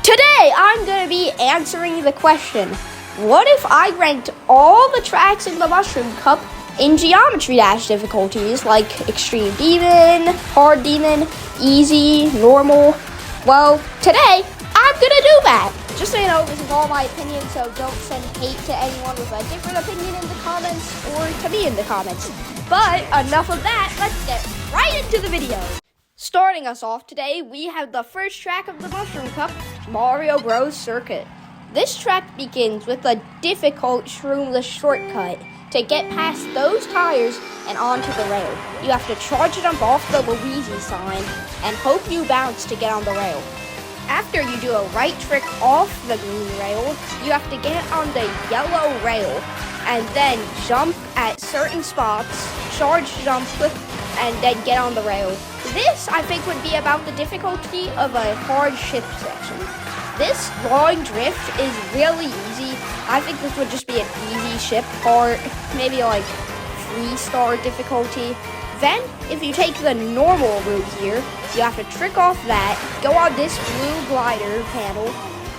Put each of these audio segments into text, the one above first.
Today, I'm going to be answering the question, what if I ranked all the tracks in the Mushroom Cup in Geometry Dash difficulties, like Extreme Demon, Hard Demon, Easy, Normal? Well, today, I'm going to do that. Just so you know, this is all my opinion, so don't send hate to anyone with a different opinion in the comments, or to me in the comments. But enough of that, let's get right into the video. Starting us off today, we have the first track of the Mushroom Cup, Mario Bros. Circuit. This track begins with a difficult shroomless shortcut to get past those tires and onto the rail. You have to charge jump off the Luigi sign and hope you bounce to get on the rail. After you do a right trick off the green rail, you have to get on the yellow rail and then jump at certain spots, charge jump, and then get on the rail. This, I think, would be about the difficulty of a hard ship section. This long drift is really easy. I think this would just be an easy ship part, maybe like 3-star difficulty. Then, if you take the normal route here, you have to trick off that, go on this blue glider panel,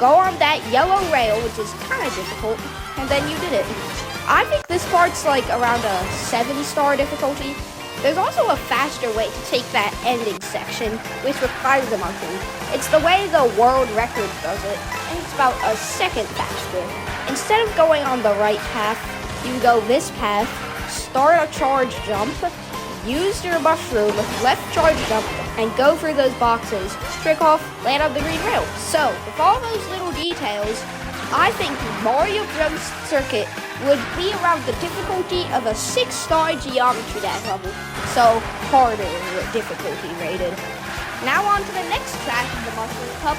go on that yellow rail, which is kind of difficult, and then you did it. I think this part's like around a 7-star difficulty. There's also a faster way to take that ending section, which requires a mushroom. It's the way the world record does it, and it's about a second faster. Instead of going on the right path, you go this path, start a charge jump, use your mushroom, left charge jump, and go through those boxes, trick off, land on the green rail. So, with all those little details, I think Mario Bros. Circuit would be around the difficulty of a 6-star Geometry Dash level, so harder difficulty rated. Now on to the next track of the Mushroom Cup,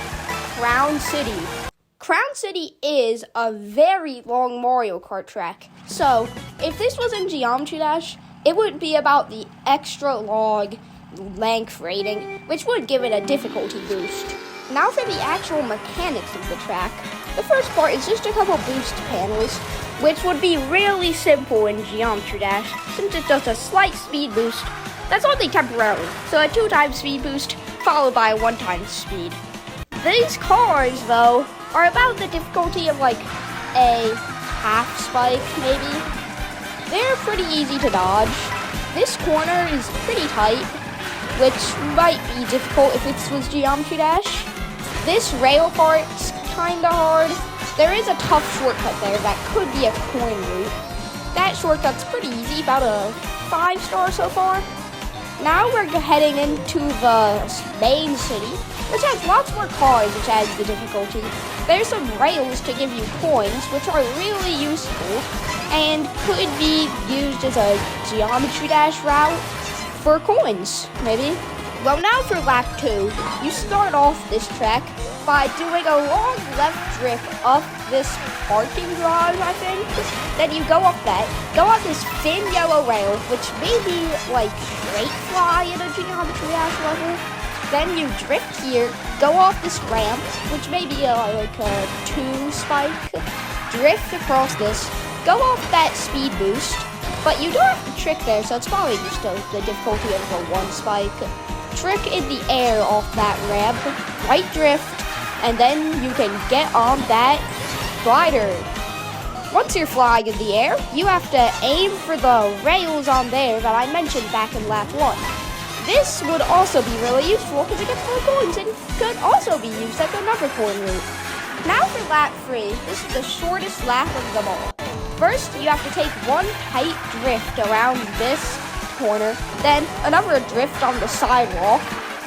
Crown City. Crown City is a very long Mario Kart track, so if this was in Geometry Dash, it would be about the extra long length rating, which would give it a difficulty boost. Now for the actual mechanics of the track. The first part is just a couple boost panels, which would be really simple in Geometry Dash, since it does a slight speed boost that's only temporary, so a 2-time speed boost followed by a 1-time speed. These cars, though, are about the difficulty of like a half spike, maybe. They're pretty easy to dodge. This corner is pretty tight, which might be difficult if it was Geometry Dash. This rail part's kinda hard. There is a tough shortcut there that could be a coin route. That shortcut's pretty easy, about a 5-star so far. Now we're heading into the main city, which has lots more cars, which adds the difficulty. There's some rails to give you coins, which are really useful, and could be used as a Geometry Dash route for coins, maybe. Well, now for lap 2, you start off this track by doing a long left drift up this parking garage, I think. Then you go up that, go on this thin yellow rail, which may be like straight fly in a Geometry Dash level. Then you drift here, go off this ramp, which may be like a 2-spike, drift across this, go off that speed boost, but you don't have to trick there, so it's probably just the difficulty of a 1-spike. Trick in the air off that ramp, right drift, and then you can get on that glider. Once you're flying in the air, you have to aim for the rails on there that I mentioned back in lap 1. This would also be really useful because it gets more coins and could also be used as another coin route. Now for lap 3, this is the shortest lap of them all. First, you have to take one tight drift around this corner, then another drift on the sidewalk.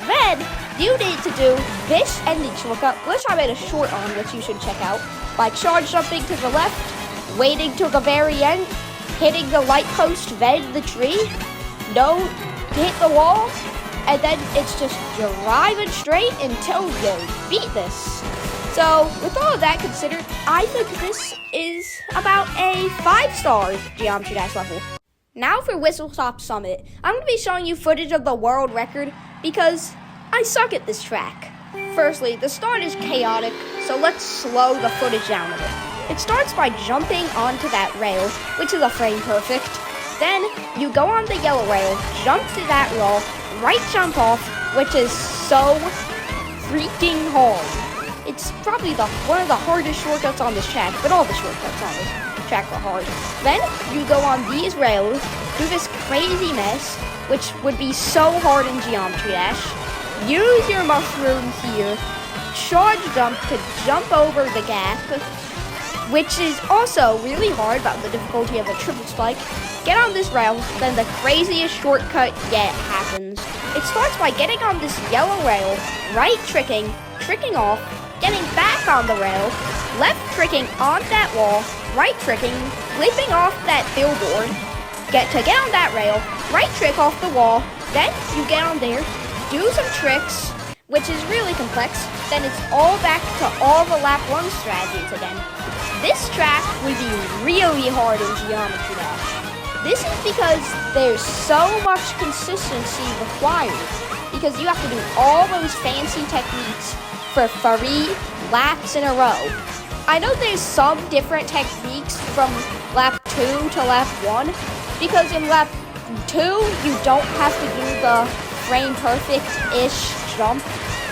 Then you need to do this ending shortcut, which I made a short on, which you should check out, by charge jumping to the left, waiting till the very end, hitting the light post, then the tree, hit the wall, and then it's just driving straight until you beat this. So, with all of that considered, I think this is about a 5-star Geometry Dash level. Now for Whistle Stop Summit. I'm going to be showing you footage of the world record because I suck at this track. Firstly, the start is chaotic, so let's slow the footage down a bit. It starts by jumping onto that rail, which is a frame perfect. Then you go on the yellow rail, jump to that wall, right jump off, which is so freaking hard. It's probably one of the hardest shortcuts on this track, but all the shortcuts on this track are hard. Then you go on these rails, do this crazy mess, which would be so hard in Geometry Dash. Use your mushroom here, charge jump to jump over the gap, which is also really hard about the difficulty of a triple spike. Get on this rail, then the craziest shortcut yet happens. It starts by getting on this yellow rail, right tricking off, getting back on the rail, left tricking on that wall, right tricking, leaping off that billboard, get on that rail, right trick off the wall, then you get on there, do some tricks, which is really complex, then it's all back to all the lap 1 strategies again. This track would be really hard in Geometry Dash. This is because there's so much consistency required, because you have to do all those fancy techniques for 3 laps in a row. I know there's some different techniques from lap 2 to lap 1, because in lap 2, you don't have to do the frame perfect-ish jump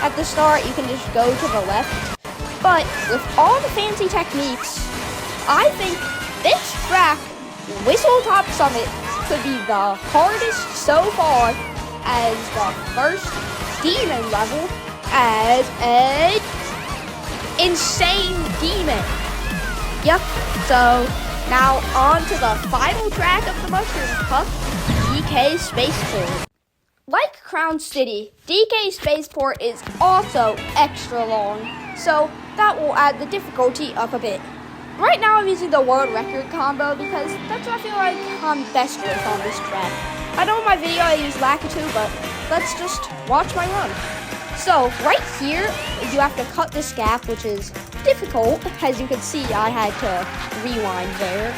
at the start. You can just go to the left. But with all the fancy techniques, I think this track, Whistletop Summit, could be the hardest so far as the first demon level as an insane demon. Yep, so now on to the final track of the Mushroom Cup, DK Spaceport. Like Crown City, DK Spaceport is also extra long, so that will add the difficulty up a bit. Right now I'm using the world record combo because that's what I feel like I'm best with on this track. I know in my video I use Lakitu, but let's just watch my run. So right here, you have to cut this gap, which is difficult. As you can see, I had to rewind there.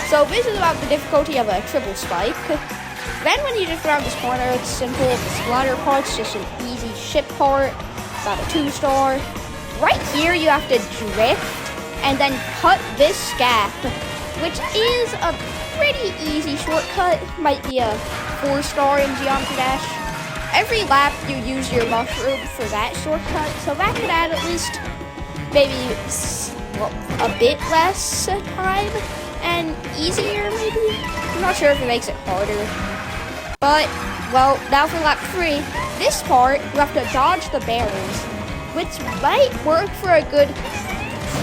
So this is about the difficulty of a triple spike. Then when you just round this corner, it's simple. The splatter part's just an easy ship part, about a 2-star. Right here, you have to drift and then cut this gap, which is a pretty easy shortcut. Might be a 4-star in Geometry Dash. Every lap, you use your mushroom for that shortcut, so that could add at least maybe a bit less time and easier, maybe. I'm not sure if it makes it harder. But, well, now for lap 3, this part, you have to dodge the barrels, which might work for a good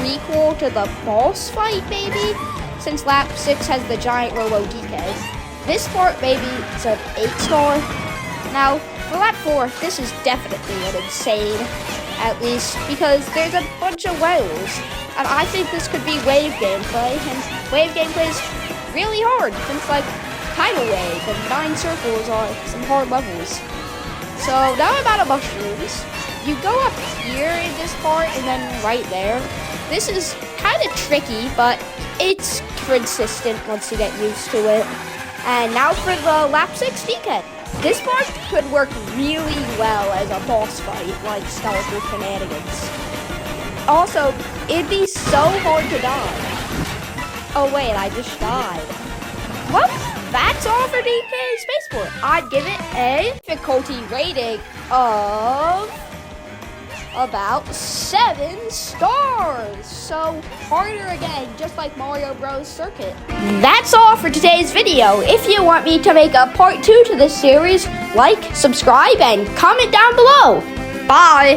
prequel to the boss fight, maybe, since lap 6 has the giant Robo DK. This part, maybe, it's an 8-star. Now, for lap 4, this is definitely an insane, at least, because there's a bunch of whales, and I think this could be wave gameplay, and wave gameplay is really hard, since, like, Tidal Wave and 9 circles are some hard levels. So now I'm out of mushrooms. You go up here in this part and then right there. This is kind of tricky, but it's consistent once you get used to it. And now for the lap 6 DK. This part could work really well as a boss fight, like Skeletal Shenanigans. Also, it'd be so hard to die. Oh wait, I just died. Well, that's all for DK Spaceport. I'd give it a difficulty rating of about 7 stars. So harder again, just like Mario Bros. Circuit. That's all for today's video. If you want me to make a part 2 to this series, like, subscribe, and comment down below. Bye!